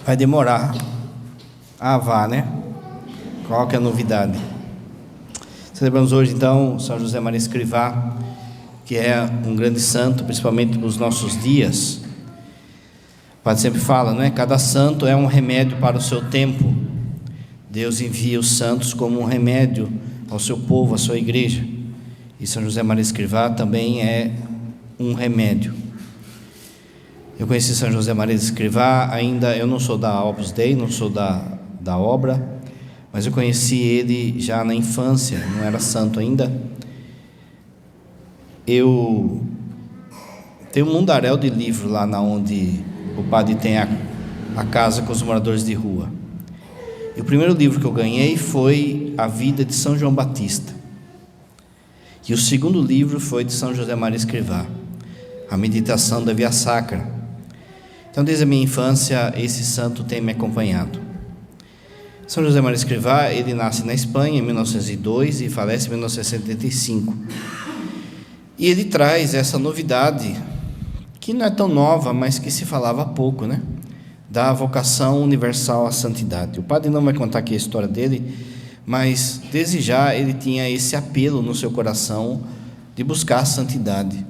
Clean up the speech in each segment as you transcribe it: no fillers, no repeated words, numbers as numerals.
Vai demorar. Vá, né? Qual que é a novidade? Celebramos hoje, então, São José Maria Escrivá, que é um grande santo, principalmente nos nossos dias. O padre sempre fala, né? Cada santo é um remédio para o seu tempo. Deus envia os santos como um remédio ao seu povo, à sua igreja. E São José Maria Escrivá também é um remédio. Eu conheci São José Maria Escrivá, eu não sou da Opus Dei, não sou da obra, mas eu conheci ele já na infância, não era santo ainda. Eu tenho um mundaréu de livro lá onde o padre tem a casa com os moradores de rua. E o primeiro livro que eu ganhei foi A Vida de São João Batista. E o segundo livro foi de São José Maria Escrivá, A Meditação da Via Sacra. Então, desde a minha infância, esse santo tem me acompanhado. São José Maria Escrivá, ele nasce na Espanha em 1902 e falece em 1975. E ele traz essa novidade, que não é tão nova, mas que se falava há pouco, né? Da vocação universal à santidade. O padre não vai contar aqui a história dele, mas desde já ele tinha esse apelo no seu coração de buscar a santidade.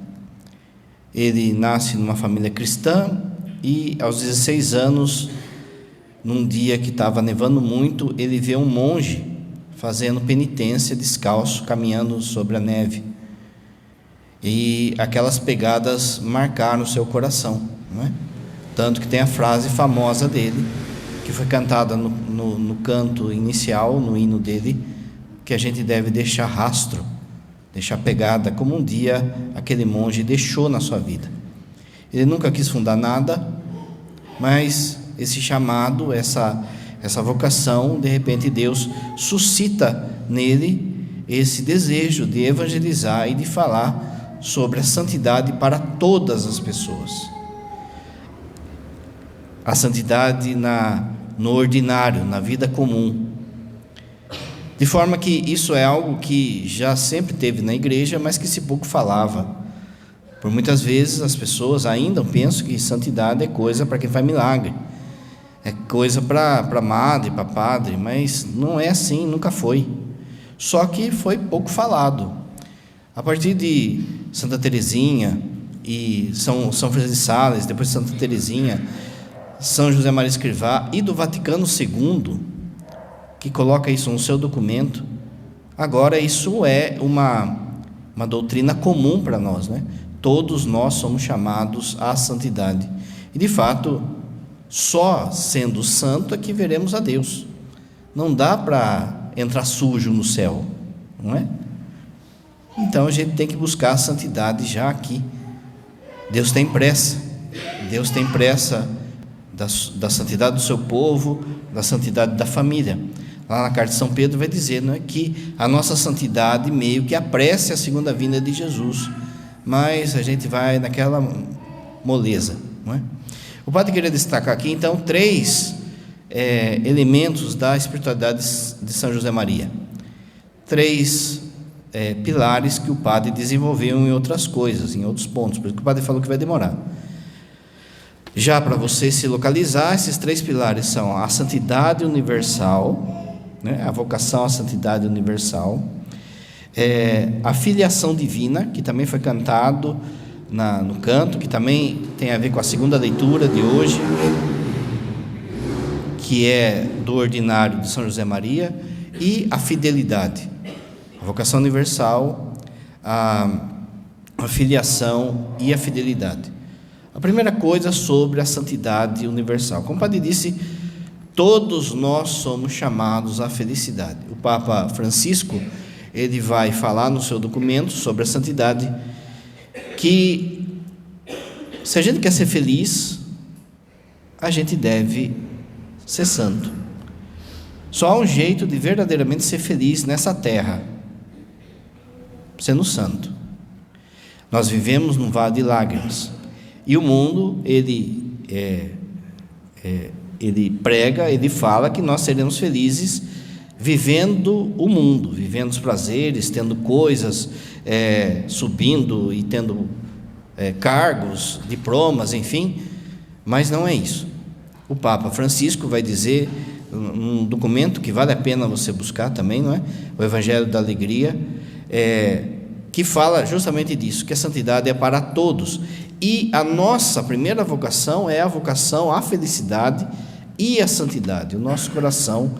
Ele nasce numa família cristã e aos 16 anos, num dia que estava nevando muito, ele vê um monge fazendo penitência descalço, caminhando sobre a neve. E aquelas pegadas marcaram o seu coração, não é? Tanto que tem a frase famosa dele, que foi cantada no canto inicial, no hino dele, que a gente deve deixar rastro, deixar pegada, como um dia aquele monge deixou na sua vida. Ele nunca quis fundar nada, mas esse chamado, essa vocação, de repente Deus suscita nele esse desejo de evangelizar e de falar sobre a santidade para todas as pessoas. A santidade no ordinário, na vida comum. De forma que isso é algo que já sempre teve na igreja, mas que se pouco falava. Por muitas vezes as pessoas ainda pensam que santidade é coisa para quem faz milagre, é coisa para madre, para padre, mas não é assim, nunca foi. Só que foi pouco falado. A partir de Santa Teresinha e São Francisco de Sales, depois Santa Teresinha, São José Maria Escrivá e do Vaticano II, que coloca isso no seu documento, agora isso é uma doutrina comum para nós, né? Todos nós somos chamados à santidade. E de fato, só sendo santo é que veremos a Deus. Não dá para entrar sujo no céu, não é? Então a gente tem que buscar a santidade já aqui. Deus tem pressa da santidade do seu povo, da santidade da família. Lá na carta de São Pedro vai dizer, não é, que a nossa santidade meio que apresse a segunda vinda de Jesus, mas a gente vai naquela moleza, não é? O padre queria destacar aqui então 3 elementos da espiritualidade de São José Maria, 3 pilares que o padre desenvolveu em outras coisas, em outros pontos, por isso que o padre falou que vai demorar. Já para você se localizar, esses 3 pilares são a santidade universal, né? A vocação à santidade universal, a filiação divina, que também foi cantado no canto, que também tem a ver com a segunda leitura de hoje, que é do ordinário de São José Maria, e a fidelidade, a vocação universal, a filiação e a fidelidade. A primeira coisa sobre a santidade universal. Como o padre disse, todos nós somos chamados à felicidade. O Papa Francisco, ele vai falar no seu documento sobre a santidade, que se a gente quer ser feliz, a gente deve ser santo. Só há um jeito de verdadeiramente ser feliz nessa terra, sendo santo. Nós vivemos num vale de lágrimas. E o mundo, ele prega, ele fala que nós seremos felizes vivendo o mundo, vivendo os prazeres, tendo coisas, subindo e tendo cargos, diplomas, enfim, mas não é isso. O Papa Francisco vai dizer, num documento que vale a pena você buscar também, não é? O Evangelho da Alegria, que fala justamente disso, que a santidade é para todos. E a nossa primeira vocação é a vocação à felicidade e à santidade. O nosso coração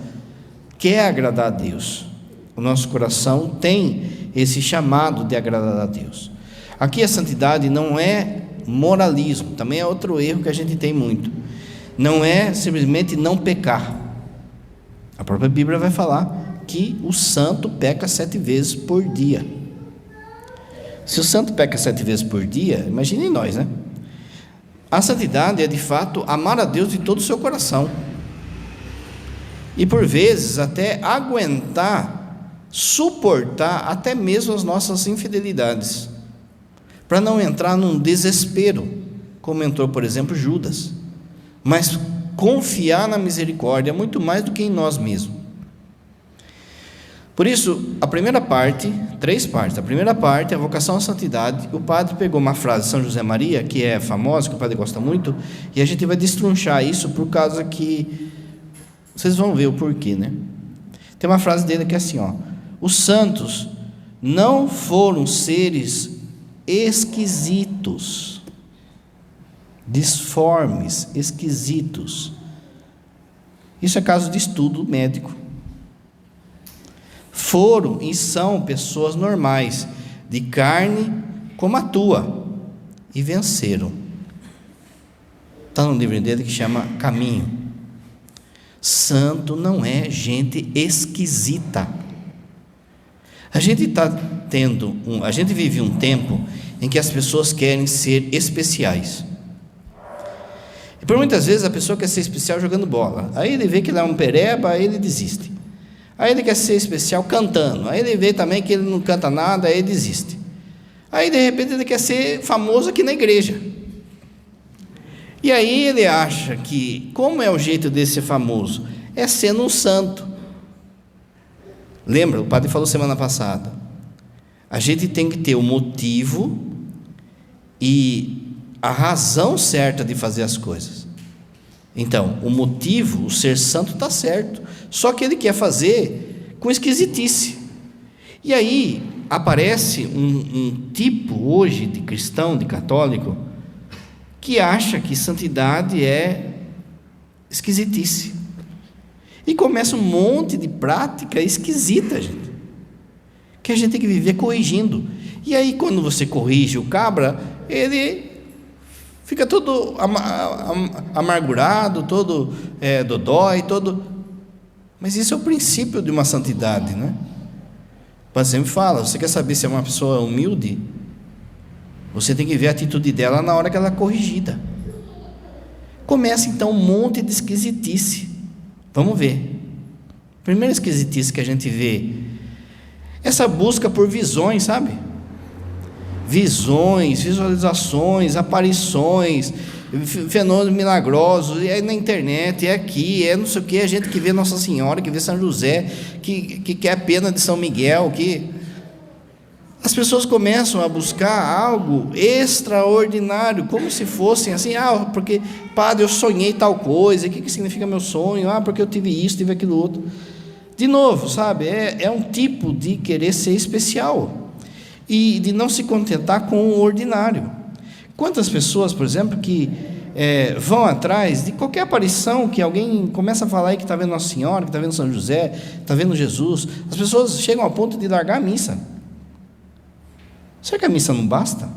quer agradar a Deus. O nosso coração tem esse chamado de agradar a Deus. Aqui a santidade não é moralismo, também é outro erro que a gente tem muito. Não é simplesmente não pecar. A própria Bíblia vai falar que o santo peca 7 vezes por dia. Se o santo peca 7 vezes por dia, imagine nós, né? A santidade é de fato amar a Deus de todo o seu coração. E por vezes até aguentar, suportar até mesmo as nossas infidelidades, para não entrar num desespero, como entrou, por exemplo, Judas, mas confiar na misericórdia muito mais do que em nós mesmos. Por isso, a primeira parte, 3 partes. A primeira parte é a vocação à santidade. O padre pegou uma frase de São José Maria, que é famosa, que o padre gosta muito, e a gente vai destrunchar isso por causa que vocês vão ver o porquê, né? Tem uma frase dele que é assim, ó: os santos não foram seres esquisitos, disformes, esquisitos. Isso é caso de estudo médico. Foram e são pessoas normais, de carne como a tua, e venceram. Está no livro dele que chama Caminho. Santo não é gente esquisita. A gente vive um tempo em que as pessoas querem ser especiais. E por muitas vezes a pessoa quer ser especial jogando bola. Aí ele vê que ele é um pereba, aí ele desiste. Aí ele quer ser especial cantando. Aí ele vê também que ele não canta nada, aí ele desiste. Aí de repente ele quer ser famoso aqui na igreja. E aí ele acha que, como é o jeito de ser famoso? É sendo um santo. Lembra, o padre falou semana passada, a gente tem que ter o motivo e a razão certa de fazer as coisas. Então, o motivo, o ser santo está certo, só que ele quer fazer com esquisitice. E aí aparece um tipo hoje de cristão, de católico, que acha que santidade é esquisitice. E começa um monte de prática esquisita, gente, que a gente tem que viver corrigindo. E aí quando você corrige o cabra, ele fica todo amargurado, todo dodói, todo... Mas isso é o princípio de uma santidade, né? O padre sempre fala, você quer saber se é uma pessoa humilde? Você tem que ver a atitude dela na hora que ela é corrigida. Começa então um monte de esquisitice. Vamos ver. Primeira esquisitice que a gente vê, essa busca por visões, sabe? Visões, visualizações, aparições, fenômenos milagrosos, é na internet, é aqui, é não sei o que, a gente que vê Nossa Senhora, que vê São José, que quer a pena de São Miguel, que... As pessoas começam a buscar algo extraordinário, como se fossem assim, porque, padre, eu sonhei tal coisa, o que significa meu sonho? Porque eu tive isso, tive aquilo outro. De novo, sabe, é um tipo de querer ser especial, e de não se contentar com o ordinário. Quantas pessoas, por exemplo, que vão atrás de qualquer aparição, que alguém começa a falar aí que está vendo Nossa Senhora, que está vendo São José, está vendo Jesus, as pessoas chegam ao ponto de largar a missa. Será que a missa não basta?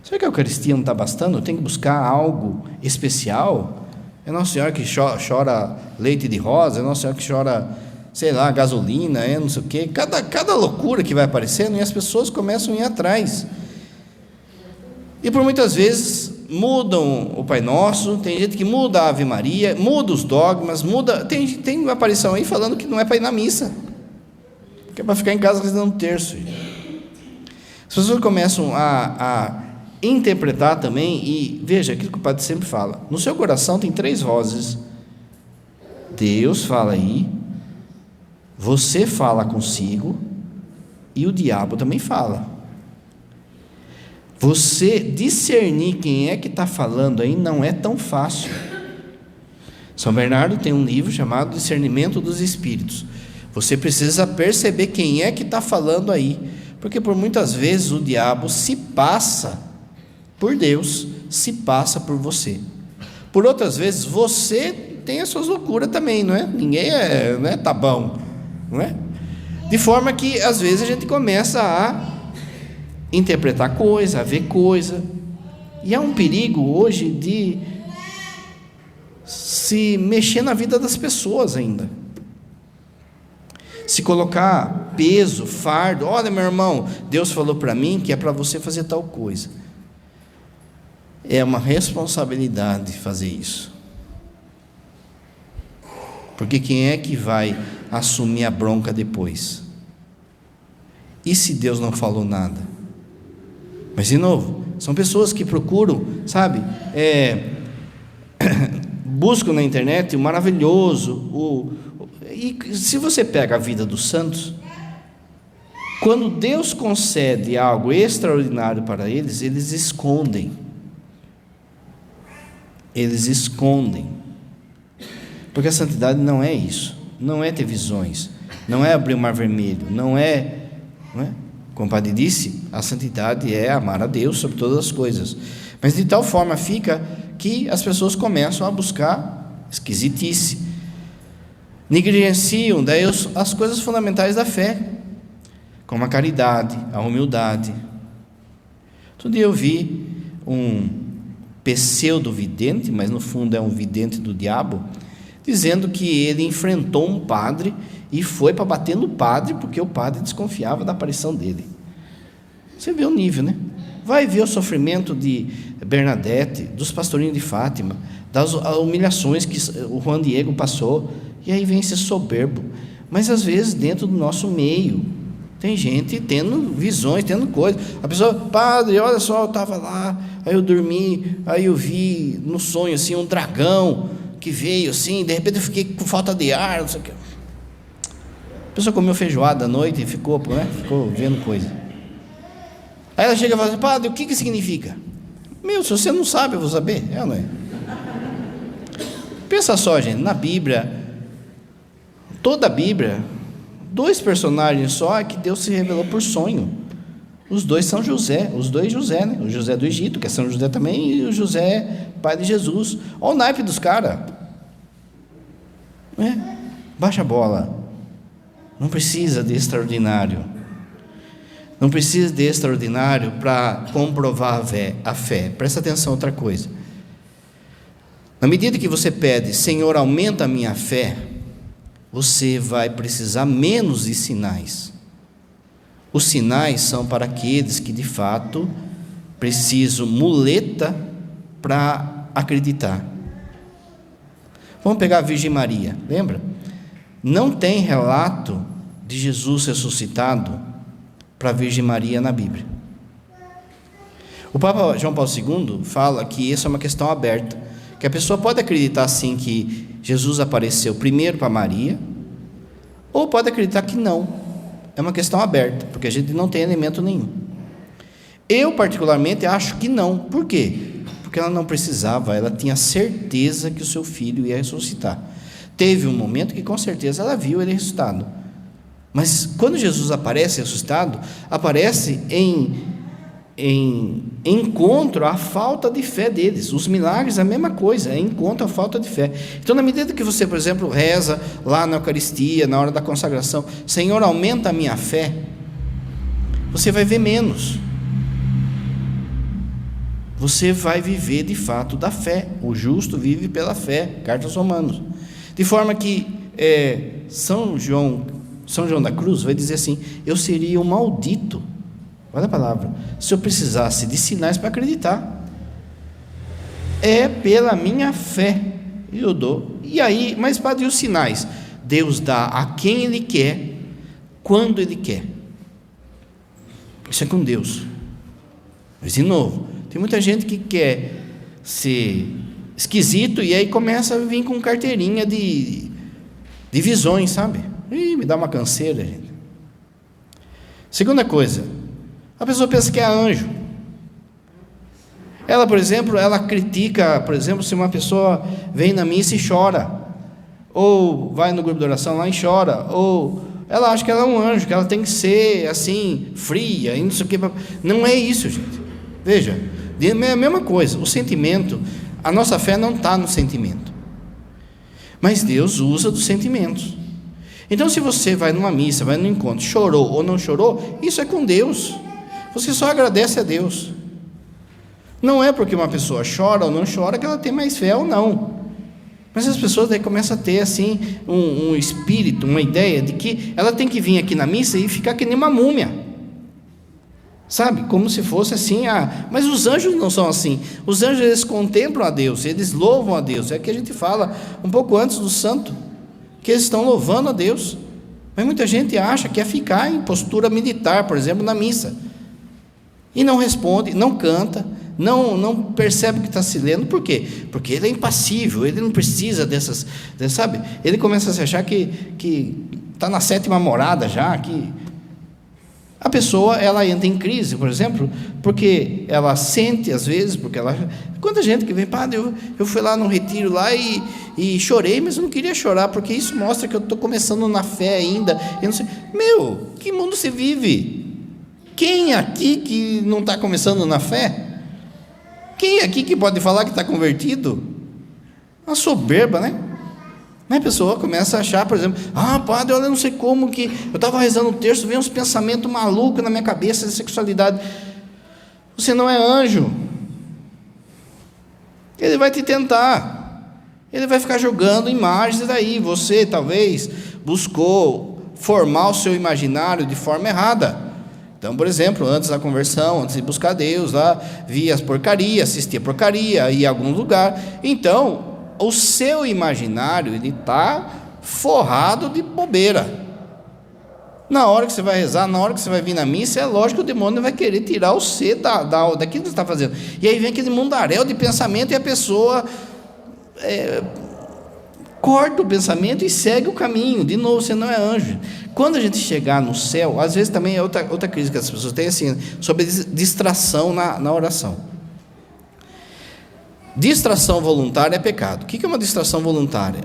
Será que a Eucaristia não está bastando? Eu tenho que buscar algo especial? É Nossa Senhora que chora leite de rosa, é Nossa Senhora que chora, sei lá, gasolina, não sei o quê. Cada loucura que vai aparecendo, e as pessoas começam a ir atrás. E por muitas vezes mudam o Pai Nosso, tem gente que muda a Ave Maria, muda os dogmas, tem uma aparição aí falando que não é para ir na missa, que é para ficar em casa rezando um terço. As pessoas começam a interpretar também, e veja aquilo que o padre sempre fala, no seu coração tem 3 vozes, Deus fala aí, você fala consigo, e o diabo também fala. Você discernir quem é que está falando aí não é tão fácil. São Bernardo tem um livro chamado Discernimento dos Espíritos. Você precisa perceber quem é que está falando aí, porque por muitas vezes o diabo se passa por Deus, se passa por você. Por outras vezes você tem as suas loucuras também, não é? Ninguém tá bom, não é? De forma que às vezes a gente começa a interpretar coisa, a ver coisa, e há um perigo hoje de se mexer na vida das pessoas ainda, se colocar peso, fardo. Olha, meu irmão, Deus falou para mim que é para você fazer tal coisa. É uma responsabilidade fazer isso, porque quem é que vai assumir a bronca depois? E se Deus não falou nada? Mas de novo, são pessoas que procuram, sabe, buscam na internet o maravilhoso, e se você pega a vida dos santos, quando Deus concede algo extraordinário para eles, eles escondem, porque a santidade não é isso, não é ter visões, não é abrir o mar vermelho, não é? Como o padre disse, a santidade é amar a Deus sobre todas as coisas, mas de tal forma fica que as pessoas começam a buscar esquisitice, negligenciam daí as coisas fundamentais da fé, como a caridade, a humildade. Outro dia eu vi um pseudo-vidente, mas no fundo é um vidente do diabo, dizendo que ele enfrentou um padre e foi para bater no padre, porque o padre desconfiava da aparição dele. Você vê o nível, né? Vai ver o sofrimento de Bernadette, dos pastorinhos de Fátima, das humilhações que o Juan Diego passou, e aí vem esse soberbo. Mas às vezes dentro do nosso meio tem gente tendo visões, tendo coisas. A pessoa, padre, olha só, eu estava lá, aí eu dormi, aí eu vi no sonho assim um dragão que veio assim, de repente eu fiquei com falta de ar, não sei o que. A pessoa comeu feijoada à noite e ficou vendo coisa. Aí ela chega e fala assim, padre, o que significa? Se você não sabe, eu vou saber. Não é? Pensa só, gente, na Bíblia, toda a Bíblia, 2 personagens só é que Deus se revelou por sonho. Os 2 são José, né? O José do Egito, que é São José também, e o José, pai de Jesus. Olha o naipe dos caras. Baixa a bola. Não precisa de extraordinário. Não precisa de extraordinário para comprovar a fé. Presta atenção a outra coisa. Na medida que você pede, Senhor, aumenta a minha fé, você vai precisar menos de sinais. Os sinais são para aqueles que de fato precisam muleta para acreditar. Vamos pegar a Virgem Maria, lembra? Não tem relato de Jesus ressuscitado para a Virgem Maria na Bíblia. O Papa João Paulo II fala que isso é uma questão aberta, que a pessoa pode acreditar sim que Jesus apareceu primeiro para Maria, ou pode acreditar que não. É uma questão aberta, porque a gente não tem elemento nenhum. Eu particularmente acho que não. Por quê? Porque ela não precisava, ela tinha certeza que o seu filho ia ressuscitar. Teve um momento que com certeza ela viu ele ressuscitado, mas quando Jesus aparece ressuscitado, aparece em encontro à falta de fé deles. Os milagres é a mesma coisa, é encontro à falta de fé. Então, na medida que você, por exemplo, reza lá na Eucaristia, na hora da consagração, Senhor, aumenta a minha fé, você vai ver menos. Você vai viver de fato da fé. O justo vive pela fé. Carta aos Romanos. De forma que São João da Cruz vai dizer assim: eu seria um maldito, olha a palavra, se eu precisasse de sinais para acreditar. É pela minha fé eu dou. E aí, mas padre, e os sinais? Deus dá a quem Ele quer, quando Ele quer. Isso é com Deus. Mas de novo, tem muita gente que quer ser esquisito e aí começa a vir com carteirinha de visões, sabe? Me dá uma canseira, gente. Segunda coisa, a pessoa pensa que é anjo. Ela, por exemplo, ela critica, por exemplo, se uma pessoa vem na missa e chora, ou vai no grupo de oração lá e chora, ou ela acha que ela é um anjo, que ela tem que ser assim, fria, e não sei o que. Não é isso, gente. Veja, é a mesma coisa. O sentimento, a nossa fé não está no sentimento, mas Deus usa dos sentimentos. Então, se você vai numa missa, vai num encontro, chorou ou não chorou, isso é com Deus. Você só agradece a Deus. Não é porque uma pessoa chora ou não chora que ela tem mais fé ou não. Mas as pessoas daí começam a ter assim um espírito, uma ideia de que ela tem que vir aqui na missa e ficar que nem uma múmia, sabe? Como se fosse assim, mas os anjos não são assim. Os anjos, eles contemplam a Deus, eles louvam a Deus. É que a gente fala um pouco antes do santo, que eles estão louvando a Deus. Mas muita gente acha que é ficar em postura militar, por exemplo, na missa, e não responde, não canta, não percebe que está se lendo. Por quê? Porque ele é impassível, ele não precisa dessas, sabe? Ele começa a se achar que está na 7ª morada já, que a pessoa, ela entra em crise, por exemplo, porque ela sente, às vezes, porque ela... Quanta gente que vem, padre, eu fui lá num retiro lá e chorei, mas eu não queria chorar, porque isso mostra que eu estou começando na fé ainda. Eu não sei. Meu, que mundo você vive? Quem aqui que não está começando na fé? Quem aqui que pode falar que está convertido? Uma soberba, né? A pessoa começa a achar, por exemplo, padre, eu não sei como que... Eu estava rezando o terço, veio uns pensamentos malucos na minha cabeça de sexualidade. Você não é anjo. Ele vai te tentar. Ele vai ficar jogando imagens daí. Você, talvez, buscou formar o seu imaginário de forma errada. Então, por exemplo, antes da conversão, antes de buscar Deus, lá, via as porcarias, assistia porcaria, ia a algum lugar. Então, o seu imaginário, ele está forrado de bobeira. Na hora que você vai rezar, na hora que você vai vir na missa, é lógico que o demônio vai querer tirar você daquilo que você está fazendo. E aí vem aquele mundaréu de pensamento e a pessoa corta o pensamento e segue o caminho. De novo, você não é anjo. Quando a gente chegar no céu, às vezes também é outra crise que as pessoas têm, assim, sobre distração na oração. Distração voluntária é pecado. O que é uma distração voluntária?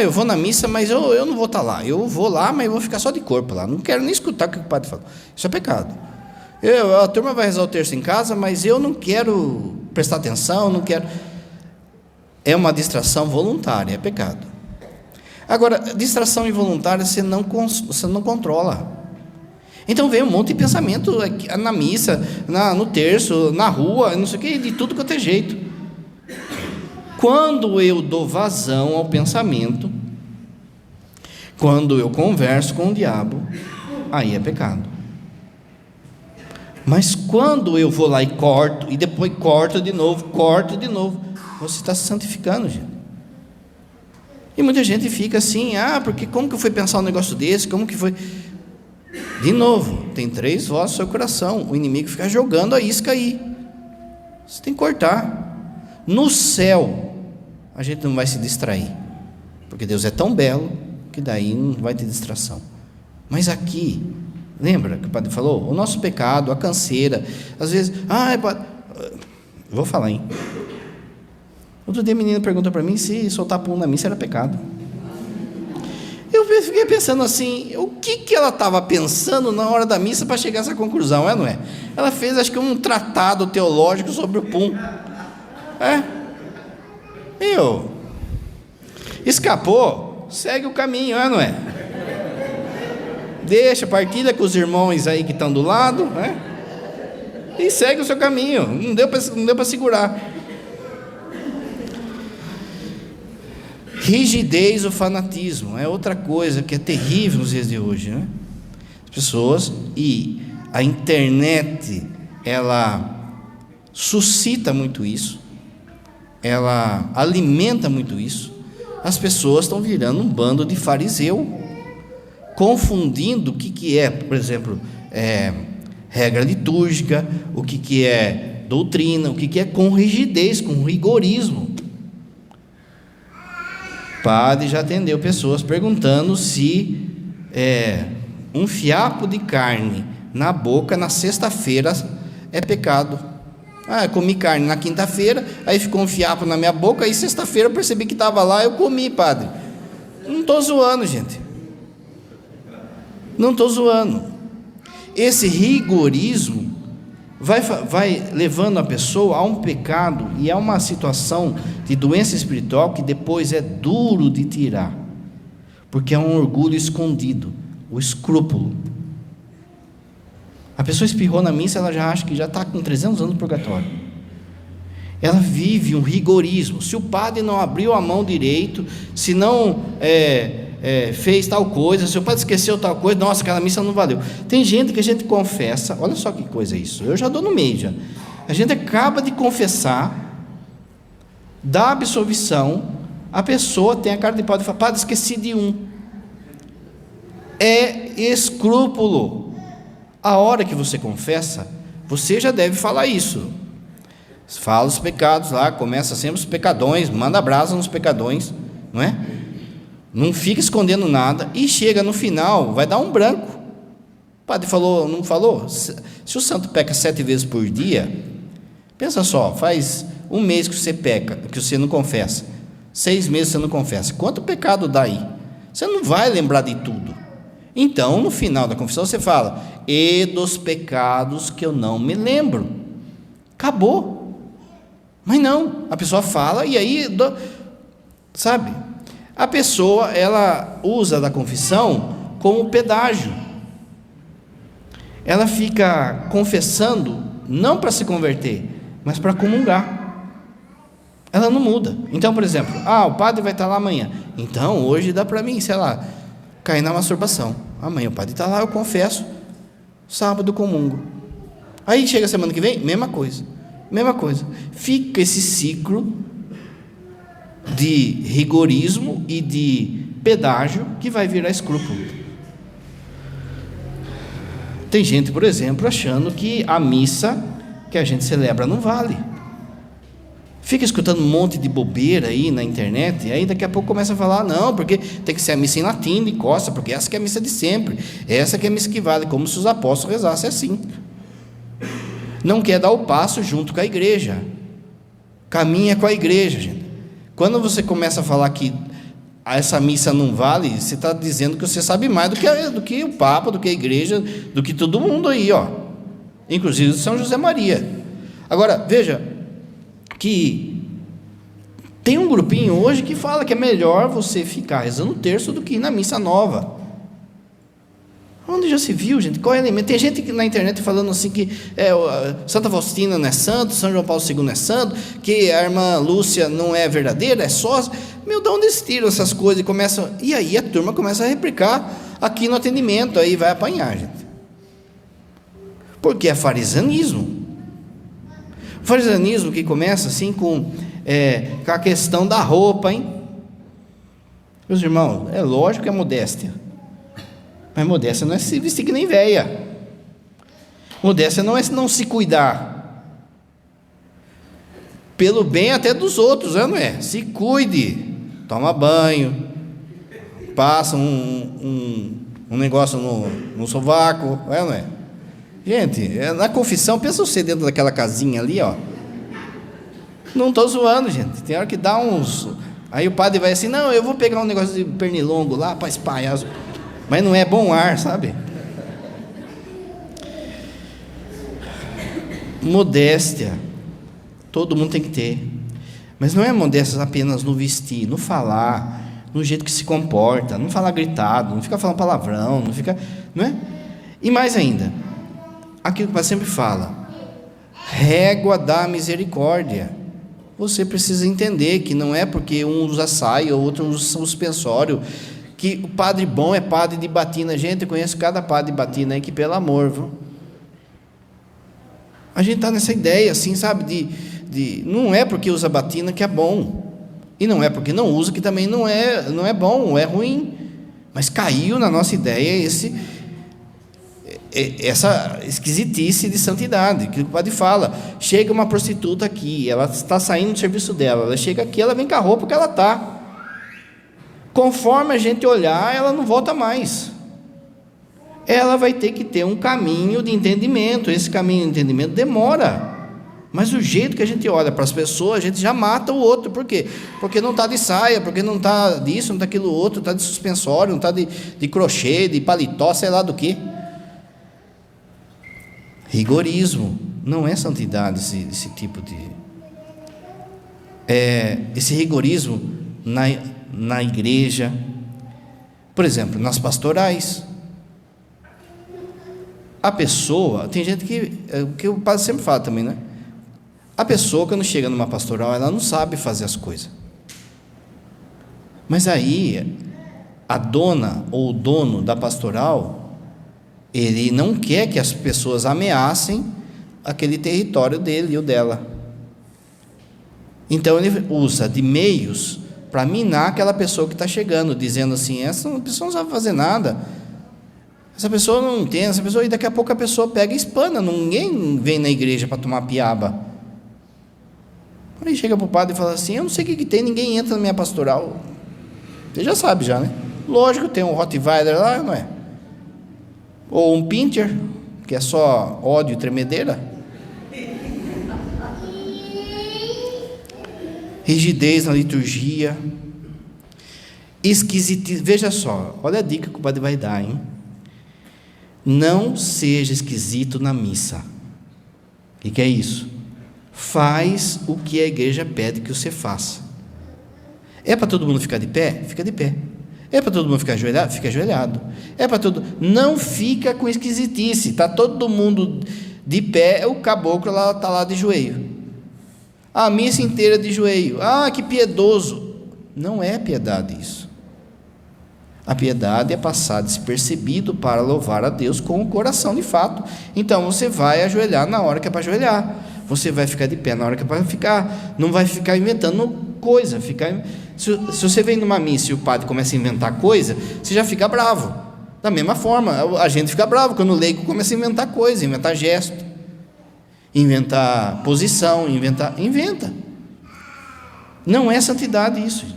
Eu vou na missa, mas eu não vou estar lá. Eu vou lá, mas eu vou ficar só de corpo lá. Não quero nem escutar o que o padre fala. Isso é pecado. A turma vai rezar o terço em casa, mas eu não quero prestar atenção, não quero... É uma distração voluntária, é pecado. Agora, distração involuntária você não controla. Então vem um monte de pensamento na missa, no terço, na rua, não sei o que, de tudo quanto é jeito. Quando eu dou vazão ao pensamento, quando eu converso com o diabo, aí é pecado. Mas quando eu vou lá e corto, e depois corto de novo, você está se santificando, gente. E muita gente fica assim, porque como que eu fui pensar um negócio desse, como que foi... De novo, tem 3 vozes no seu coração, o inimigo fica jogando a isca aí, você tem que cortar. No céu, a gente não vai se distrair, porque Deus é tão belo, que daí não vai ter distração. Mas aqui, lembra que o padre falou? O nosso pecado, a canseira, às vezes, vou falar, hein? Outro dia a menina perguntou para mim se soltar pum na missa era pecado. Eu fiquei pensando assim, o que ela estava pensando na hora da missa para chegar a essa conclusão, não é? Ela fez, acho que um tratado teológico sobre o pum. Escapou, segue o caminho, não é? Deixa, partilha com os irmãos aí que estão do lado, e segue o seu caminho. Não deu para segurar. Rigidez ou fanatismo é outra coisa que é terrível nos dias de hoje, né? As pessoas, e a internet, ela suscita muito isso, ela alimenta muito isso. As pessoas estão virando um bando de fariseu, confundindo o que é, por exemplo, regra litúrgica, o que é doutrina, o que é com rigidez, com rigorismo. O padre já atendeu pessoas perguntando se um fiapo de carne na boca na sexta-feira é pecado. Eu comi carne na quinta-feira, aí ficou um fiapo na minha boca, aí sexta-feira eu percebi que estava lá, eu comi, padre. Não estou zoando, gente. Não estou zoando. Esse rigorismo vai levando a pessoa a um pecado e a uma situação de doença espiritual que depois é duro de tirar, porque é um orgulho escondido, o escrúpulo. A pessoa espirrou na missa, ela já acha que já está com 300 anos no purgatório. Ela vive um rigorismo. Se o padre não abriu a mão direito, se não fez tal coisa, se o padre esqueceu tal coisa, nossa, aquela missa não valeu. Tem gente que a gente confessa, olha só que coisa isso, eu já dou no meio já. A gente acaba de confessar, dá absolvição, a pessoa tem a cara de pau de falar, padre, esqueci de um. É escrúpulo. A hora que você confessa, você já deve falar isso. Fala os pecados lá, começa sempre os pecadões, manda brasa nos pecadões, não é? Não fica escondendo nada, e chega no final, vai dar um branco. O padre falou, não falou? Se o santo peca 7 vezes por dia, pensa só, faz um mês que você peca, que você não confessa, 6 meses você não confessa, quanto pecado dá aí? Você não vai lembrar de tudo. Então, no final da confissão, você fala, e dos pecados que eu não me lembro. Acabou. Mas não, a pessoa fala, e aí, sabe, a pessoa, ela usa da confissão como pedágio. Ela fica confessando, não para se converter, mas para comungar. Ela não muda. Então, por exemplo, o padre vai estar lá amanhã, então hoje dá para mim, sei lá, cair na masturbação. Amanhã o padre está lá, eu confesso, sábado comungo. Aí chega a semana que vem, mesma coisa. Fica esse ciclo de rigorismo e de pedágio que vai virar escrúpulo. Tem gente, por exemplo, achando que a missa que a gente celebra não vale. Fica escutando um monte de bobeira aí na internet, e aí daqui a pouco começa a falar, não, porque tem que ser a missa em latim, de costa, porque essa que é a missa de sempre, essa que é a missa que vale, como se os apóstolos rezassem assim. Não quer dar o passo junto com a igreja, caminha com a igreja, gente. Quando você começa a falar que essa missa não vale, você está dizendo que você sabe mais do que o Papa, do que a igreja, do que todo mundo aí, inclusive São José Maria. Agora, veja, que tem um grupinho hoje que fala que é melhor você ficar rezando o terço do que ir na missa nova. Onde já se viu, gente? Qual é o elemento? Tem gente na internet falando assim que Santa Faustina não é santo, São João Paulo II não é santo, que a irmã Lúcia não é verdadeira, é sócia. Meu, de onde eles tiram essas coisas e aí a turma começa a replicar aqui no atendimento, aí vai apanhar, gente. Porque é farisanismo. O farisanismo que começa assim com a questão da roupa, hein? Meus irmãos, é lógico que é modéstia. Mas modéstia não é se vestir que nem véia. Modéstia não é não se cuidar. Pelo bem até dos outros, não é? Se cuide. Toma banho. Passa um negócio no sovaco, não é? Gente, na confissão, pensa você dentro daquela casinha ali, Não estou zoando, gente. Tem hora que dá uns... Aí o padre vai assim, não, eu vou pegar um negócio de pernilongo lá para espalhar... Mas não é bom ar, sabe? Modéstia, todo mundo tem que ter. Mas não é modéstia apenas no vestir, no falar, no jeito que se comporta, não falar gritado, não fica falando palavrão, não é? E mais ainda, aquilo que o Pai sempre fala, régua da misericórdia. Você precisa entender que não é porque um usa saia ou outro usa suspensório, que o padre bom é padre de batina. Gente, eu conheço cada padre de batina aí que, pelo amor, viu? A gente está nessa ideia assim, sabe, não é porque usa batina que é bom, e não é porque não usa que também não é bom, é ruim, mas caiu na nossa ideia essa esquisitice de santidade, que o padre fala, chega uma prostituta aqui, ela está saindo do serviço dela, ela chega aqui, ela vem com a roupa que ela está, conforme a gente olhar, ela não volta mais. Ela vai ter que ter um caminho de entendimento. Esse caminho de entendimento demora, Mas o jeito que a gente olha para as pessoas, a gente já mata o outro. Por quê? Porque não está de saia, porque não está disso, não está aquilo outro, está de suspensório, não está de crochê, de paletó, sei lá do que. Rigorismo. Não é santidade esse tipo de... esse rigorismo na igreja. Por exemplo, nas pastorais. A pessoa... Tem gente que o padre sempre fala também, né? A pessoa, quando chega numa pastoral, ela não sabe fazer as coisas. Mas aí, a dona ou o dono da pastoral, ele não quer que as pessoas ameacem aquele território dele e o dela. Então, ele usa de meios para minar aquela pessoa que está chegando, dizendo assim, essa pessoa não sabe fazer nada, essa pessoa não entende, essa pessoa, e daqui a pouco a pessoa pega e espana, ninguém vem na igreja para tomar piaba. Aí chega para o padre e fala assim, eu não sei o que tem, ninguém entra na minha pastoral. Você já sabe já, né? Lógico, tem um Rottweiler lá, não é? Ou um Pinscher, que é só ódio e tremedeira. Rigidez na liturgia. Esquisitice. Veja só, olha a dica que o padre vai dar, hein? Não seja esquisito na missa. O que é isso? Faz o que a igreja pede que você faça. É para todo mundo ficar de pé? Fica de pé. É para todo mundo ficar ajoelhado? Fica ajoelhado. É para todo... Não fica com esquisitice. Está todo mundo de pé, o caboclo está lá de joelho. A missa inteira de joelho. Ah, que piedoso. Não é piedade isso. A piedade é passar despercebido para louvar a Deus com o coração de fato. Então você vai ajoelhar na hora que é para ajoelhar. Você vai ficar de pé na hora que é para ficar. Não vai ficar inventando coisa. Se você vem numa missa e o padre começa a inventar coisa, você já fica bravo. Da mesma forma, a gente fica bravo quando o leigo começa a inventar coisa, inventar gesto, inventar posição, inventa. Não é santidade isso.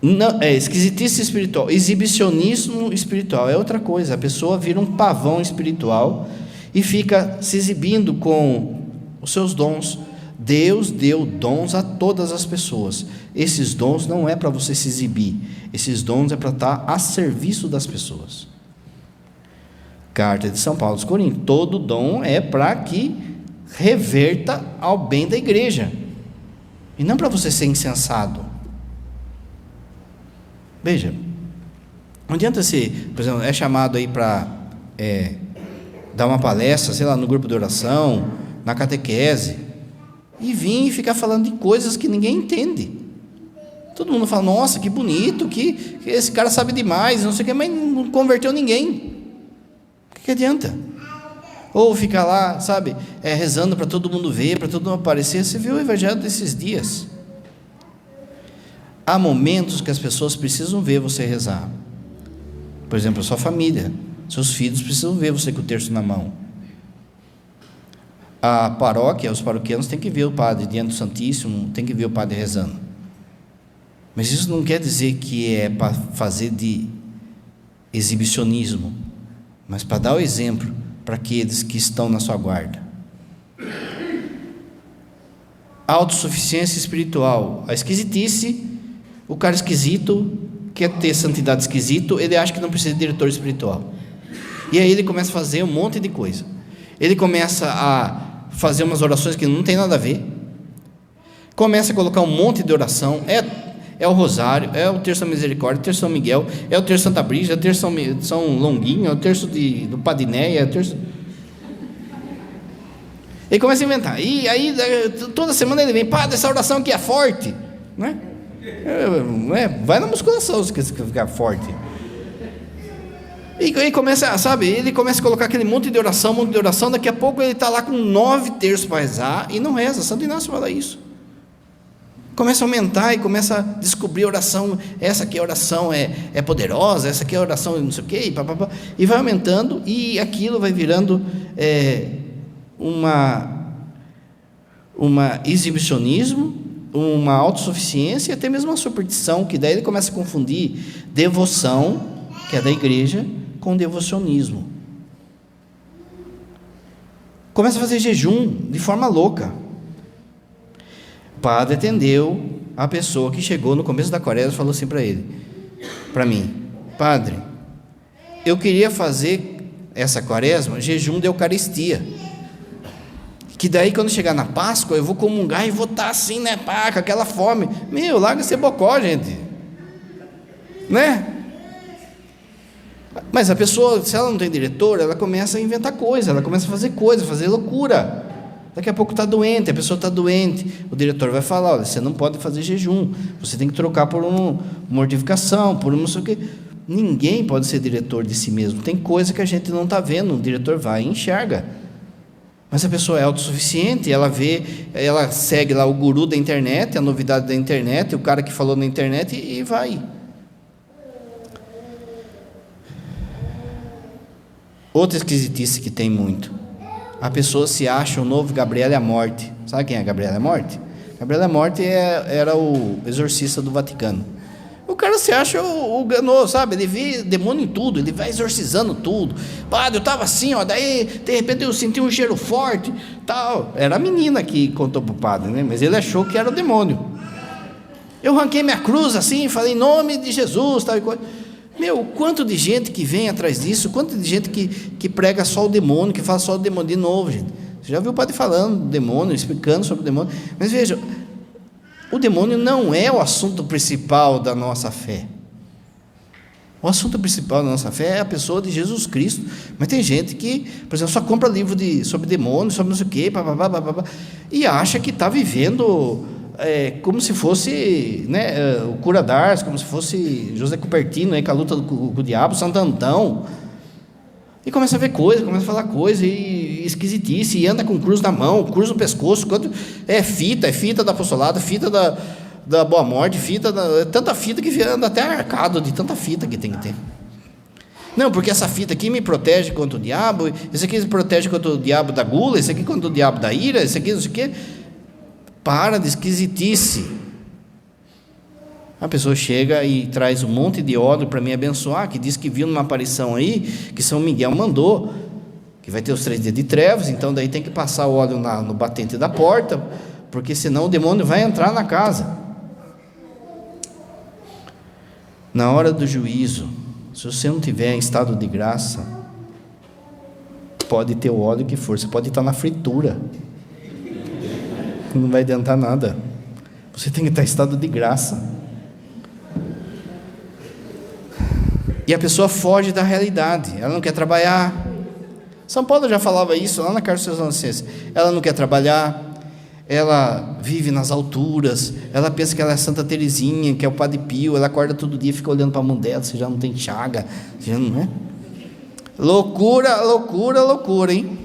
Não, esquisitice espiritual. Exibicionismo espiritual é outra coisa. A pessoa vira um pavão espiritual e fica se exibindo com os seus dons. Deus deu dons a todas as pessoas. Esses dons não é para você se exibir. Esses dons é para estar a serviço das pessoas. Carta de São Paulo aos Coríntios. Todo dom é para que reverta ao bem da igreja. E não para você ser insensado. Veja, não adianta você, por exemplo, é chamado aí para dar uma palestra, sei lá, no grupo de oração, na catequese, e vir e ficar falando de coisas que ninguém entende. Todo mundo fala, nossa, que bonito, que esse cara sabe demais, não sei o que, mas não converteu ninguém. O que adianta? Ou ficar lá, sabe, rezando para todo mundo ver, para todo mundo aparecer. Você viu o evangelho desses dias? Há momentos que as pessoas precisam ver você rezar. Por exemplo, a sua família, seus filhos precisam ver você com o terço na mão. A paróquia, os paroquianos têm que ver o padre diante do Santíssimo, tem que ver o padre rezando. Mas isso não quer dizer que é para fazer de exibicionismo, mas para dar o exemplo para aqueles que estão na sua guarda. Autossuficiência espiritual, a esquisitice. O cara esquisito, quer ter santidade esquisito, ele acha que não precisa de diretor espiritual. E aí ele começa a fazer um monte de coisa. Ele começa a fazer umas orações que não tem nada a ver. Começa a colocar um monte de oração. É o Rosário, é o Terço da Misericórdia, é o Terço São Miguel, é o Terço Santa Brígida, é o Terço São Longuinho, é o Terço do Padinéia, é o Terço... Ele começa a inventar. E aí, toda semana ele vem, padre, essa oração aqui é forte, né? Vai na musculação se quer ficar forte. E aí começa, sabe, ele começa a colocar aquele monte de oração, daqui a pouco ele está lá com 9 terços para rezar e não reza. Santo Inácio fala isso. Começa a aumentar e começa a descobrir a oração. Essa aqui a oração é poderosa, essa aqui a oração não sei o quê, e vai aumentando, e aquilo vai virando uma exibicionismo, uma autossuficiência e até mesmo uma superstição, que daí ele começa a confundir devoção, que é da igreja, com devocionismo. Começa a fazer jejum de forma louca. O padre atendeu a pessoa que chegou no começo da quaresma e falou assim para mim: padre, eu queria fazer essa quaresma jejum de Eucaristia, que daí quando chegar na Páscoa eu vou comungar e vou estar assim, né, pá, com aquela fome. Meu, larga esse bocó, gente, né? Mas a pessoa, se ela não tem diretor, ela começa a inventar coisa, ela começa a fazer loucura. Daqui a pouco está doente, a pessoa está doente, o diretor vai falar: olha, você não pode fazer jejum, você tem que trocar por uma mortificação, por não sei o quê. Ninguém pode ser diretor de si mesmo. Tem coisa que a gente não está vendo, o diretor vai e enxerga. Mas a pessoa é autossuficiente, ela segue lá o guru da internet, a novidade da internet, o cara que falou na internet, e vai. Outra esquisitice que tem muito: a pessoa se acha o novo Gabriele Amorth. Sabe quem é Gabriele Amorth? Gabriele Amorth era o exorcista do Vaticano. O cara se acha o ganoso, sabe? Ele vê demônio em tudo, ele vai exorcizando tudo. Padre, eu estava assim, ó, daí de repente eu senti um cheiro forte, tal. Era a menina que contou para o padre, né? Mas ele achou que era o demônio. Eu arranquei minha cruz assim, falei em nome de Jesus, tal e coisa. Meu, o quanto de gente que vem atrás disso, quanto de gente que prega só o demônio, que fala só o demônio de novo, gente. Você já viu o padre falando do demônio, explicando sobre o demônio. Mas veja, o demônio não é o assunto principal da nossa fé. O assunto principal da nossa fé é a pessoa de Jesus Cristo. Mas tem gente que, por exemplo, só compra livro sobre demônio, sobre não sei o quê, e acha que está vivendo como se fosse, né, o cura d'Ars, como se fosse José Cupertino, com a luta com o diabo, Santo Antão. E começa a ver coisa, começa a falar coisa, e esquisitice, e anda com cruz na mão, cruz no pescoço, é fita da apostolado, fita da boa morte, tanta fita que anda até arcado de tanta fita que tem que ter. Não, porque essa fita aqui me protege contra o diabo, esse aqui me protege contra o diabo da gula, esse aqui contra o diabo da ira, esse aqui não sei o quê. Para de esquisitice. A pessoa chega e traz um monte de óleo para me abençoar, que diz que viu numa aparição aí, que São Miguel mandou, que vai ter os 3 dias de trevas, então daí tem que passar o óleo no batente da porta, porque senão o demônio vai entrar na casa. Na hora do juízo, se você não tiver em estado de graça, pode ter o óleo que for, você pode estar na fritura, não vai adiantar nada. Você tem que estar em estado de graça. E a pessoa foge da realidade, ela não quer trabalhar. São Paulo já falava isso lá na Carta aos Tessalonicenses. Ela não quer trabalhar, ela vive nas alturas, ela pensa que ela é Santa Teresinha, que é o Padre Pio, ela acorda todo dia e fica olhando para a mão dela, você já não tem chaga, já não é? Loucura, loucura, loucura, hein?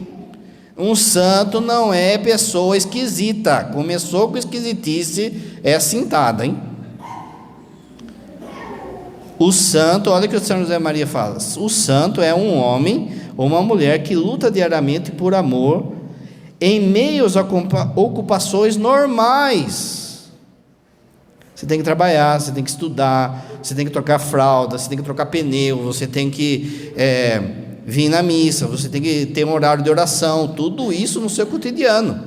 Um santo não é pessoa esquisita. Começou com esquisitice, é assintada, hein? O santo, olha o que o São José Maria fala: o santo é um homem ou uma mulher que luta diariamente por amor em meio às ocupações normais. Você tem que trabalhar, você tem que estudar, você tem que trocar fralda, você tem que trocar pneu, você tem que vir na missa, você tem que ter um horário de oração, tudo isso no seu cotidiano.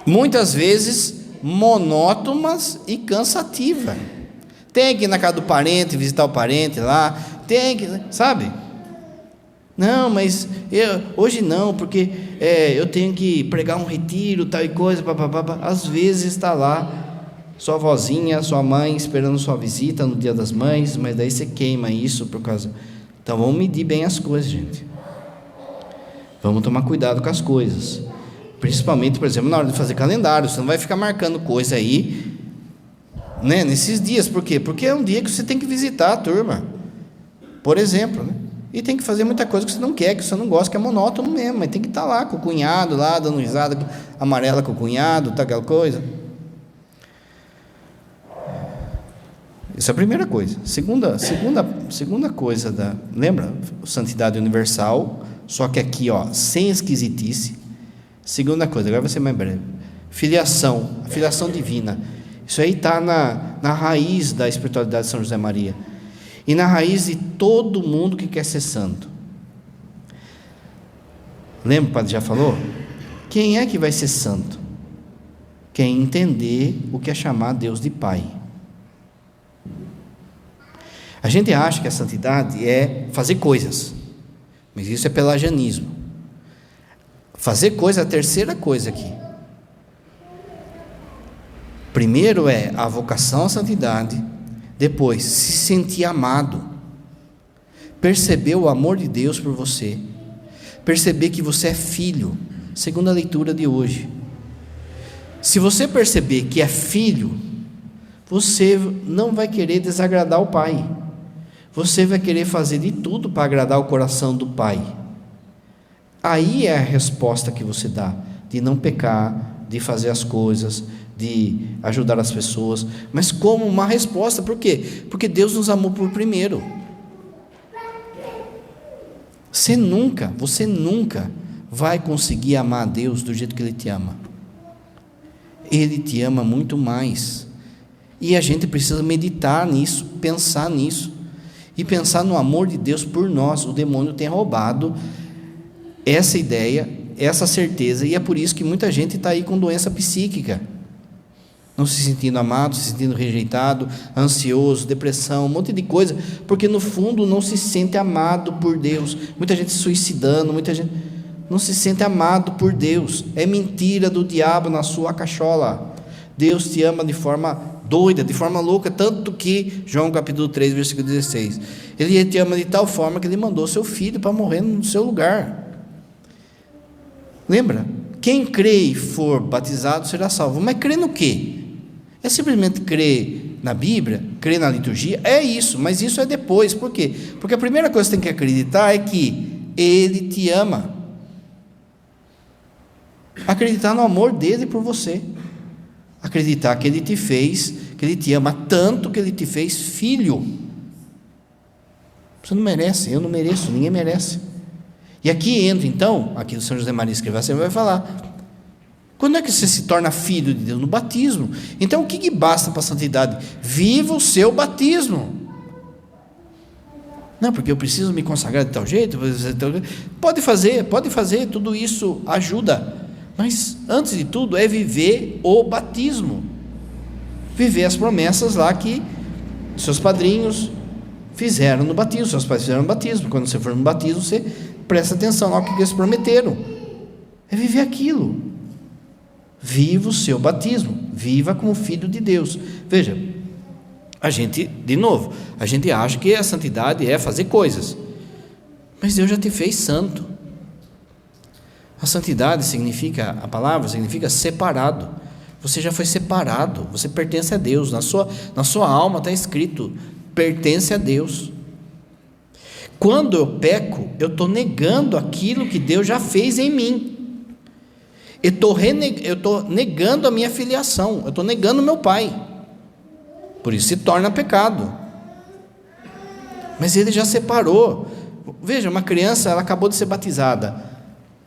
Muitas vezes monótonas e cansativas. Tem que ir na casa do parente, visitar o parente lá, tem que, sabe? Não, mas hoje não, porque eu tenho que pregar um retiro, tal e coisa, às vezes está lá sua vozinha, sua mãe esperando sua visita no Dia das Mães, mas daí você queima isso por causa. Então vamos medir bem as coisas, gente. Vamos tomar cuidado com as coisas, principalmente, por exemplo, na hora de fazer calendário. Você não vai ficar marcando coisa aí, né, nesses dias. Por quê? Porque é um dia que você tem que visitar a turma, por exemplo, né? E tem que fazer muita coisa que você não quer, que você não gosta, que é monótono mesmo, mas tem que estar lá com o cunhado, lá dando risada amarela com o cunhado, tá, aquela coisa. Essa é a primeira coisa. Segunda coisa lembra? Santidade universal, só que aqui, ó, sem esquisitice. Segunda coisa, agora vai ser mais breve. Filiação, a filiação divina. Isso aí está na raiz da espiritualidade de São José Maria. E na raiz de todo mundo que quer ser santo. Lembra, o padre já falou? Quem é que vai ser santo? Quem entender o que é chamar Deus de Pai. A gente acha que a santidade é fazer coisas, mas isso é pelagianismo. Fazer coisa é a terceira coisa aqui. Primeiro é a vocação à santidade, depois se sentir amado, perceber o amor de Deus por você, perceber que você é filho, segundo a leitura de hoje. Se você perceber que é filho, você não vai querer desagradar o Pai, você vai querer fazer de tudo para agradar o coração do Pai. Aí é a resposta que você dá, de não pecar, de fazer as coisas, de ajudar as pessoas, mas como uma resposta. Por quê? Porque Deus nos amou por primeiro. Você nunca vai conseguir amar a Deus do jeito que Ele te ama. Ele te ama muito mais, e a gente precisa meditar nisso, pensar nisso, e pensar no amor de Deus por nós. O demônio tem roubado essa ideia, essa certeza, e é por isso que muita gente está aí com doença psíquica, não se sentindo amado, se sentindo rejeitado, ansioso, depressão, um monte de coisa, porque no fundo não se sente amado por Deus. Muita gente se suicidando, muita gente não se sente amado por Deus. É mentira do diabo na sua cachola. Deus te ama de forma doida, de forma louca, tanto que, João capítulo 3, versículo 16, Ele te ama de tal forma que Ele mandou seu filho para morrer no seu lugar. Lembra? Quem crê e for batizado será salvo. Mas crê no quê? É simplesmente crer na Bíblia, crer na liturgia? É isso, mas isso é depois. Por quê? Porque a primeira coisa que você tem que acreditar é que Ele te ama. Acreditar no amor dele por você. Acreditar que Ele te fez, que Ele te ama tanto que Ele te fez filho. Você não merece, eu não mereço, ninguém merece. E aqui entra então, aqui o São José Maria Escrivá sempre vai falar, quando é que você se torna filho de Deus? No batismo. Então o que basta para a santidade? Viva o seu batismo. Não, porque eu preciso me consagrar de tal jeito. Pode fazer, tudo isso ajuda. Mas antes de tudo é viver o batismo. Viver as promessas lá que seus padrinhos fizeram no batismo, seus pais fizeram no batismo. Quando você for no batismo, você presta atenção ao que eles prometeram. É viver aquilo. Viva o seu batismo, viva como filho de Deus. Veja, a gente acha que a santidade é fazer coisas, mas Deus já te fez santo. A santidade a palavra significa separado. Você já foi separado, você pertence a Deus. Na sua alma está escrito, pertence a Deus. Quando eu peco, eu estou negando aquilo que Deus já fez em mim. Eu estou negando a minha filiação, eu estou negando o meu pai. Por isso se torna pecado. Mas Ele já separou. Veja, uma criança, ela acabou de ser batizada,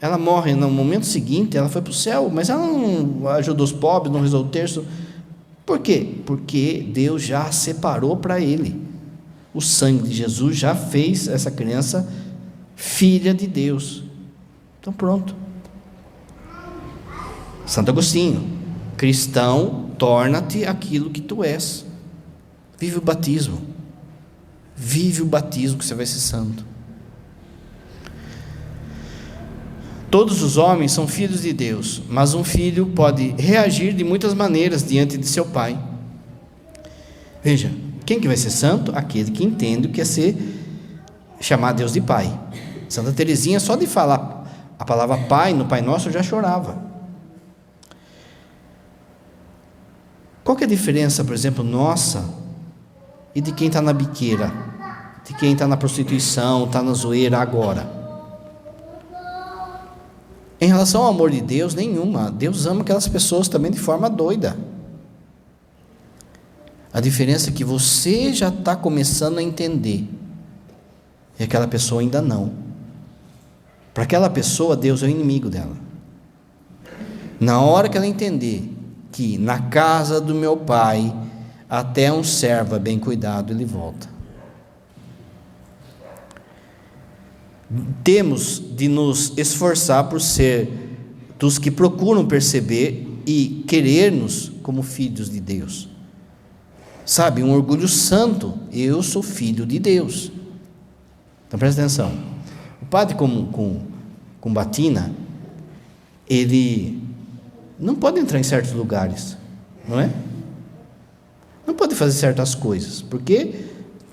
ela morre no momento seguinte, ela foi para o céu, mas ela não ajudou os pobres, não rezou o terço. Por quê? Porque Deus já separou para ele. O sangue de Jesus já fez essa criança filha de Deus. Então pronto. Santo Agostinho, cristão, torna-te aquilo que tu és. Vive o batismo. Vive o batismo que você vai ser santo. Todos os homens são filhos de Deus, mas um filho pode reagir de muitas maneiras diante de seu pai. Veja, quem que vai ser santo? Aquele que entende o que é chamar Deus de pai. Santa Teresinha, só de falar a palavra pai no Pai Nosso, já chorava. Qual que é a diferença, por exemplo, nossa e de quem está na biqueira, de quem está na prostituição, está na zoeira agora? Em relação ao amor de Deus, nenhuma. Deus ama aquelas pessoas também de forma doida. A diferença é que você já está começando a entender, e aquela pessoa ainda não. Para aquela pessoa, Deus é o inimigo dela. Na hora que ela entender que na casa do meu pai até um servo é bem cuidado, ele volta. temos de nos esforçar por ser dos que procuram perceber e querer-nos como filhos de Deus. Sabe, um orgulho santo, eu sou filho de Deus. Então presta atenção, o padre com batina, ele não pode entrar em certos lugares, não é? Não pode fazer certas coisas, porque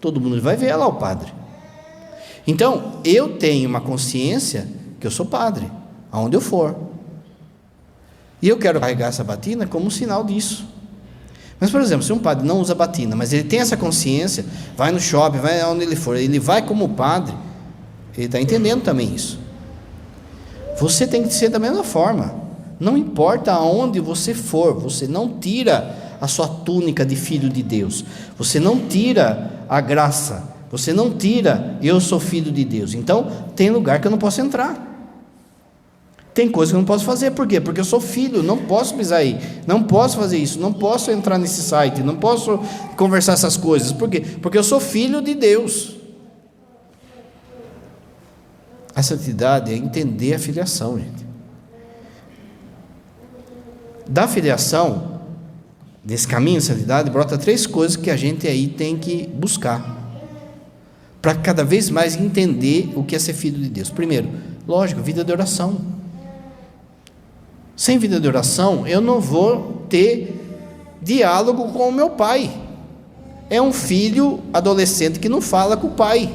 todo mundo vai ver lá o padre. Então, eu tenho uma consciência que eu sou padre, aonde eu for. E eu quero carregar essa batina como um sinal disso. Mas, por exemplo, se um padre não usa batina, mas ele tem essa consciência, vai no shopping, vai aonde ele for, ele vai como padre, ele está entendendo também isso. Você tem que ser da mesma forma. Não importa aonde você for, você não tira a sua túnica de filho de Deus, você não tira a graça, você não tira, eu sou filho de Deus. Então, tem lugar que eu não posso entrar, tem coisa que eu não posso fazer. Por quê? Porque eu sou filho, não posso pisar aí, não posso fazer isso, não posso entrar nesse site, não posso conversar essas coisas. Por quê? Porque eu sou filho de Deus. A santidade é entender a filiação, gente. Da filiação, desse caminho de santidade, brota 3 coisas que a gente aí tem que buscar, para cada vez mais entender o que é ser filho de Deus. Primeiro, lógico, vida de oração. Sem vida de oração, eu não vou ter diálogo com o meu pai. É um filho adolescente que não fala com o pai.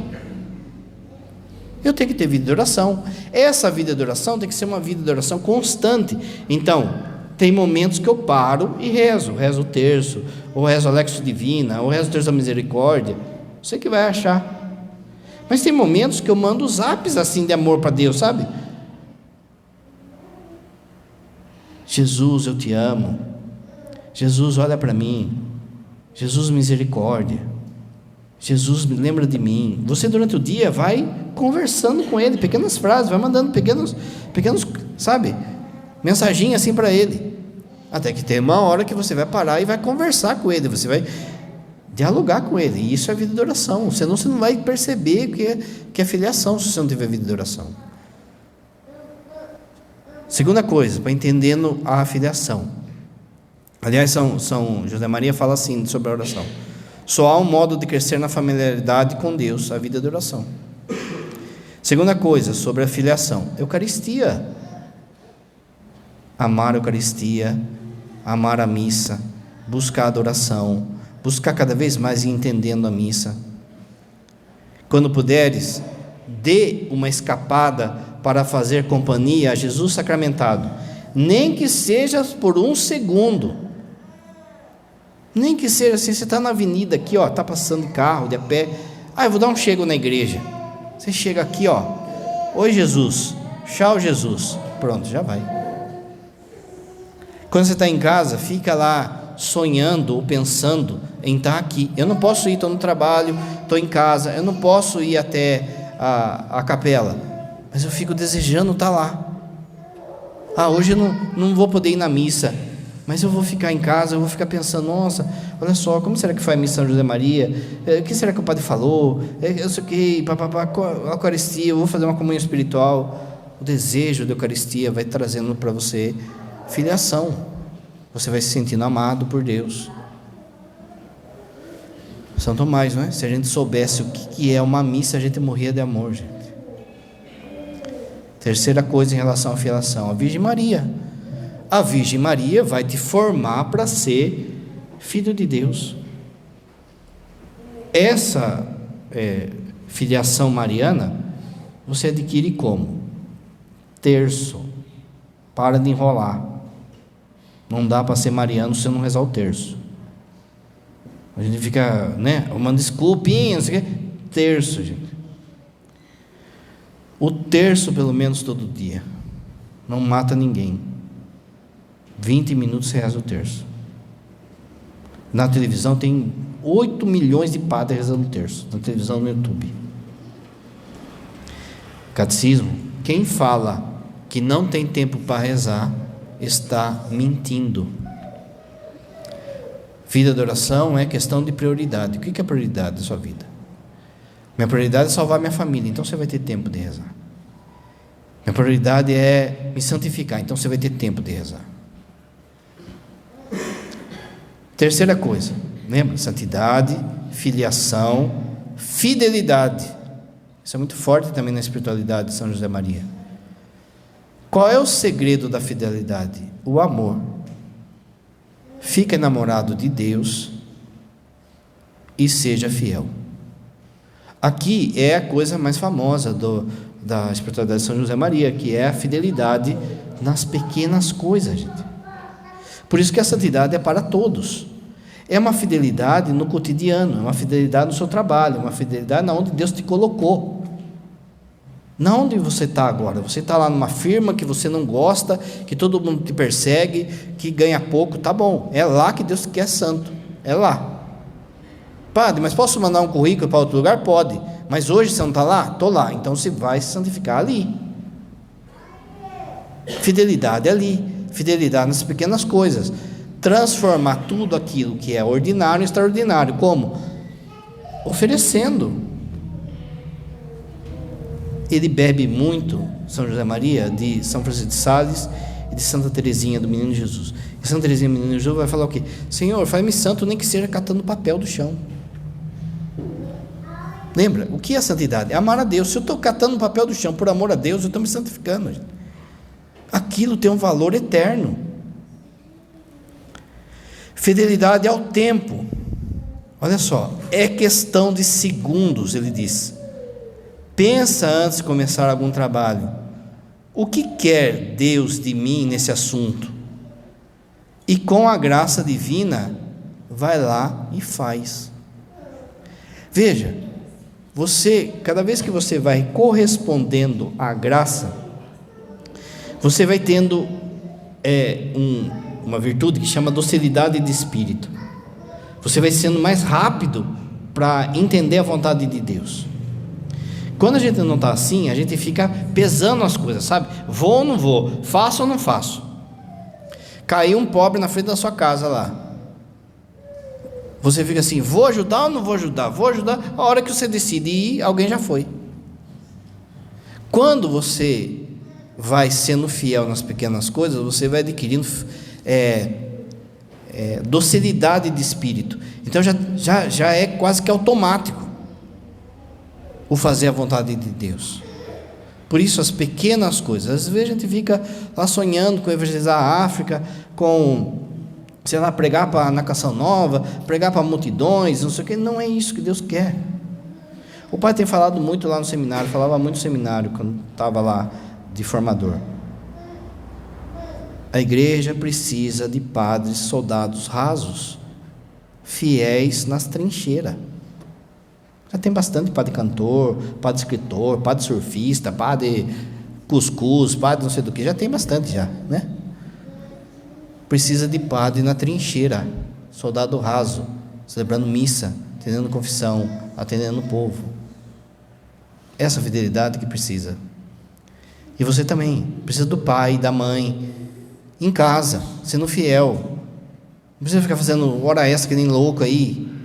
Eu tenho que ter vida de oração. Essa vida de oração tem que ser uma vida de oração constante. Então, tem momentos que eu paro e rezo o terço, ou rezo a Lexio Divina, ou rezo o terço da misericórdia, você que vai achar. Mas tem momentos que eu mando zaps assim de amor para Deus, sabe? Jesus, eu te amo. Jesus, olha para mim. Jesus, misericórdia. Jesus, me lembra de mim. Você durante o dia vai conversando com Ele, pequenas frases, vai mandando pequenos, sabe, mensaginhas assim para Ele, até que tem uma hora que você vai parar e vai conversar com Ele, você vai dialogar com Ele, e isso é vida de oração. Senão você não vai perceber que é filiação, se você não tiver vida de oração. Segunda coisa, para entendendo a filiação, aliás, São José Maria fala assim sobre a oração: só há um modo de crescer na familiaridade com Deus, a vida de oração. Segunda coisa, sobre a filiação, Eucaristia. Amar a Eucaristia, amar a missa, buscar a adoração, buscar cada vez mais ir entendendo a missa. Quando puderes, dê uma escapada para fazer companhia a Jesus sacramentado, nem que seja por 1 segundo, nem que seja assim, você está na avenida aqui, ó, está passando de carro, de a pé, eu vou dar um chego na igreja, você chega aqui, ó, oi Jesus, tchau Jesus, pronto, já vai. Quando você está em casa, fica lá sonhando ou pensando em estar aqui. Eu não posso ir, estou no trabalho, estou em casa, eu não posso ir até a capela, mas eu fico desejando estar lá. Hoje eu não vou poder ir na missa, mas eu vou ficar em casa, eu vou ficar pensando, nossa, olha só, como será que foi a missa de São José Maria? O que será que o padre falou? Eu sei o que, a Eucaristia, eu vou fazer uma comunhão espiritual. O desejo da Eucaristia vai trazendo para você filiação, você vai se sentindo amado por Deus. São Tomás, não é? Se a gente soubesse o que é uma missa, a gente morria de amor, gente. Terceira coisa em relação à filiação, a Virgem Maria. A Virgem Maria vai te formar para ser filho de Deus. Essa filiação mariana você adquire como? Terço. Para de enrolar. Não dá para ser mariano se não rezar o terço. A gente fica, uma desculpinha, não sei o quê. Terço, gente. O terço pelo menos todo dia. Não mata ninguém. 20 minutos você reza o terço. Na televisão tem 8 milhões de padres rezando o terço. Na televisão, no YouTube. Catecismo. Quem fala que não tem tempo para rezar está mentindo. Vida de oração é questão de prioridade. O que é prioridade da sua vida? Minha prioridade é salvar minha família, então você vai ter tempo de rezar. Minha prioridade é me santificar, então você vai ter tempo de rezar. Terceira coisa, lembra? Santidade, filiação, fidelidade. Isso é muito forte também na espiritualidade de São José Maria. Qual é o segredo da fidelidade? O amor. Fica enamorado de Deus e seja fiel. Aqui é a coisa mais famosa da espiritualidade de São José Maria, que é a fidelidade nas pequenas coisas, gente. Por isso que a santidade é para todos. É uma fidelidade no cotidiano, é uma fidelidade no seu trabalho, é uma fidelidade na onde Deus te colocou. Não onde você está agora. Você está lá numa firma que você não gosta, que todo mundo te persegue, que ganha pouco, tá bom. É lá que Deus quer santo. É lá. Padre, mas posso mandar um currículo para outro lugar? Pode. Mas hoje você não está lá? Estou lá. Então você vai se santificar ali. Fidelidade ali. Fidelidade nas pequenas coisas. Transformar tudo aquilo que é ordinário em extraordinário. Como? Oferecendo. Ele bebe muito, São José Maria, de São Francisco de Sales e de Santa Teresinha do Menino Jesus. E Santa Teresinha do Menino Jesus vai falar o quê? Senhor, faz-me santo nem que seja catando papel do chão. Lembra? O que é a santidade? É amar a Deus. Se eu estou catando papel do chão por amor a Deus, eu estou me santificando. Gente. Aquilo tem um valor eterno. Fidelidade ao tempo. Olha só, é questão de segundos, ele diz. Pensa antes de começar algum trabalho. O que quer Deus de mim nesse assunto? E com a graça divina, vai lá e faz. Veja, você, cada vez que você vai correspondendo à graça, você vai tendo uma virtude que chama docilidade de espírito. Você vai sendo mais rápido para entender a vontade de Deus. Quando a gente não está assim, a gente fica pesando as coisas, sabe? Vou ou não vou? Faço ou não faço? Caiu um pobre na frente da sua casa lá. Você fica assim, vou ajudar ou não vou ajudar? Vou ajudar. A hora que você decide ir, alguém já foi. Quando você vai sendo fiel nas pequenas coisas, você vai adquirindo docilidade de espírito. Então já é quase que automático o fazer a vontade de Deus. Por isso as pequenas coisas, às vezes a gente fica lá sonhando com evangelizar a África, com, sei lá, pregar na Canção Nova, pregar para multidões, não sei o que, não é isso que Deus quer. O pai tem falado muito lá no seminário, falava muito no seminário, quando estava lá de formador. A igreja precisa de padres, soldados rasos, fiéis nas trincheiras. Já tem bastante padre cantor, padre escritor, padre surfista, padre cuscuz, padre não sei do que, já tem bastante já, né? Precisa de padre na trincheira, soldado raso, celebrando missa, atendendo confissão, atendendo o povo. Essa fidelidade que precisa. E você também, precisa do pai, da mãe, em casa, sendo fiel. Não precisa ficar fazendo hora extra que nem louco aí.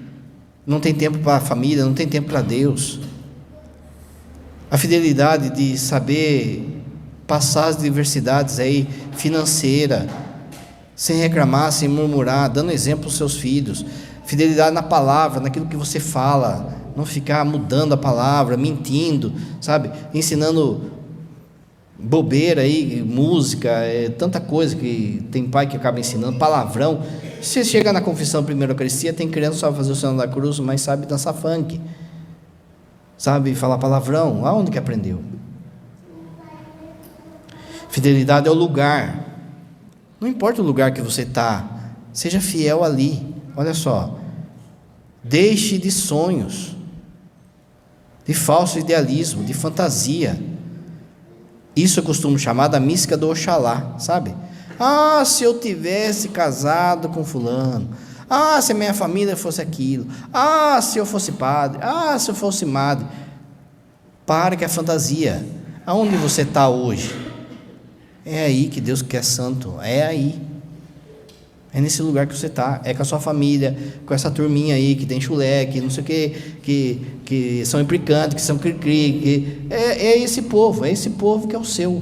Não tem tempo para a família, não tem tempo para Deus. A fidelidade de saber passar as diversidades aí financeira, sem reclamar, sem murmurar, dando exemplo aos seus filhos. Fidelidade na palavra, naquilo que você fala, não ficar mudando a palavra, mentindo, sabe? Ensinando bobeira aí, música, tanta coisa que tem pai que acaba ensinando, palavrão. Você chega na confissão, primeira Eucaristia, tem criança que sabe fazer o sinal da cruz, mas sabe dançar funk, sabe falar palavrão. Aonde que aprendeu? Fidelidade é o lugar. Não importa o lugar que você está, seja fiel ali. Olha só, deixe de sonhos, de falso idealismo, de fantasia. Isso eu costumo chamar da mística do Oxalá, sabe? Ah, se eu tivesse casado com fulano. Ah, se a minha família fosse aquilo. Ah, se eu fosse padre. Ah, se eu fosse madre. Para que a fantasia. Aonde você está hoje? É aí que Deus quer santo. É aí. É nesse lugar que você está, é com a sua família, com essa turminha aí que tem chulé, que não sei o quê, que são implicantes, que são cri-cri, é esse povo que é o seu,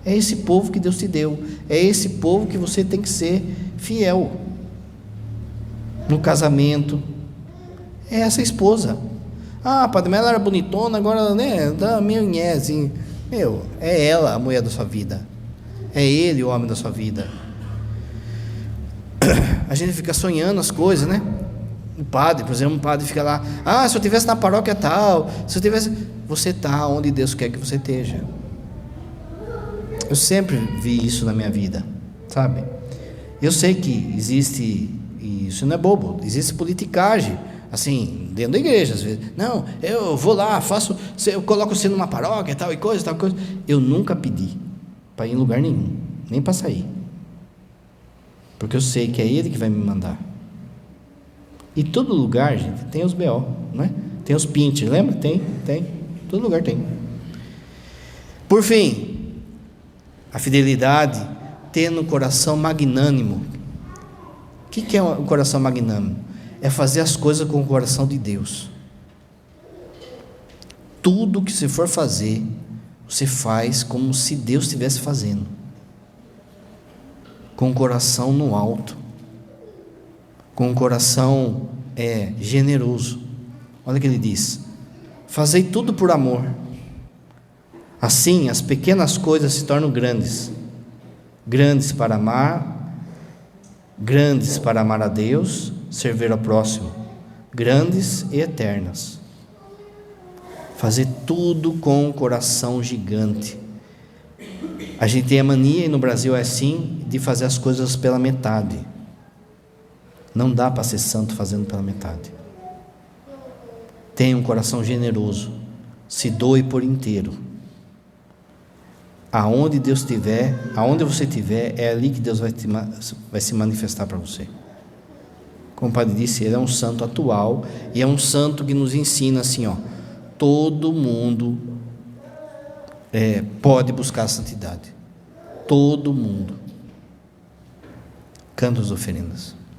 é esse povo que Deus te deu, é esse povo que você tem que ser fiel. No casamento, é essa esposa. Ah, Padre, mas ela era bonitona, agora, né, dá meio nhé, assim. É ela a mulher da sua vida, é ele o homem da sua vida. A gente fica sonhando as coisas, né? O padre, por exemplo, um padre fica lá, se eu estivesse na paróquia tal, se eu tivesse... Você está onde Deus quer que você esteja. Eu sempre vi isso na minha vida, sabe? Eu sei que existe, e isso não é bobo, existe politicagem, assim, dentro da igreja, às vezes. Não, eu vou lá, eu coloco você numa paróquia, tal coisa. Eu nunca pedi para ir em lugar nenhum, nem para sair. Porque eu sei que é Ele que vai me mandar. E todo lugar, gente, tem os B.O., não é? Tem os pinches, lembra? Tem. Todo lugar tem. Por fim, a fidelidade, tendo um coração magnânimo. O que é um coração magnânimo? É fazer as coisas com o coração de Deus. Tudo que você for fazer, você faz como se Deus estivesse fazendo. Com o coração no alto, com o coração generoso. Olha o que ele diz: fazei tudo por amor, assim as pequenas coisas se tornam grandes, grandes para amar a Deus, servir ao próximo, grandes e eternas. Fazer tudo com um coração gigante. A gente tem a mania, e no Brasil é assim, de fazer as coisas pela metade. Não dá para ser santo fazendo pela metade. Tenha um coração generoso, se doe por inteiro. Aonde Deus estiver, aonde você estiver, é ali que Deus vai se manifestar para você. Como o padre disse, ele é um santo atual, e é um santo que nos ensina assim, todo mundo pode buscar a santidade. Todo mundo. Canto as oferendas.